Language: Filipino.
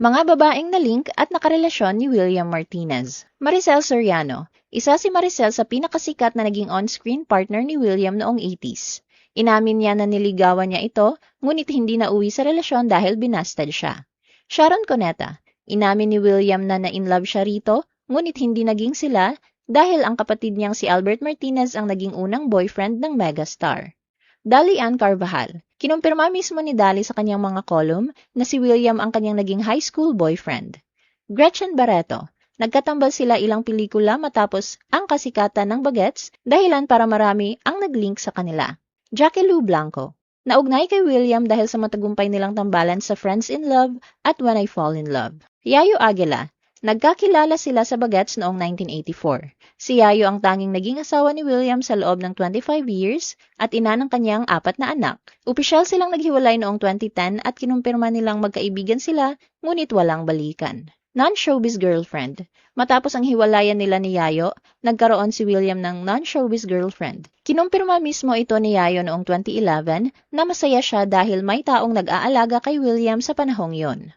Mga babaeng na-link at nakarelasyon ni William Martinez. Maricel Soriano. Isa si Maricel sa pinakasikat na naging on-screen partner ni William noong 80s. Inamin niya na niligawan niya ito, ngunit hindi na uwi sa relasyon dahil binastad siya. Sharon Cuneta. Inamin ni William na na-inlove siya rito, ngunit hindi naging sila dahil ang kapatid niyang si Albert Martinez ang naging unang boyfriend ng megastar. Dali Ann Carvajal. Kinumpirma mismo ni Dali sa kanyang mga column na si William ang kanyang naging high school boyfriend. Gretchen Barreto. Nagkatambal sila ilang pelikula matapos ang kasikatan ng bagets dahilan para marami ang nag-link sa kanila. Jackie Lou Blanco. Naugnay kay William dahil sa matagumpay nilang tambalan sa Friends in Love at When I Fall in Love. Yayo Aguila. Nagkakilala sila sa bagets noong 1984. Si Yayo ang tanging naging asawa ni William sa loob ng 25 years at ina ng kanyang 4 na anak. Opisyal silang naghiwalay noong 2010 at kinumpirma nilang magkaibigan sila ngunit walang balikan. Non-showbiz girlfriend. Matapos ang hiwalayan nila ni Yayo, nagkaroon si William ng non-showbiz girlfriend. Kinumpirma mismo ito ni Yayo noong 2011 na masaya siya dahil may taong nag-aalaga kay William sa panahong yon.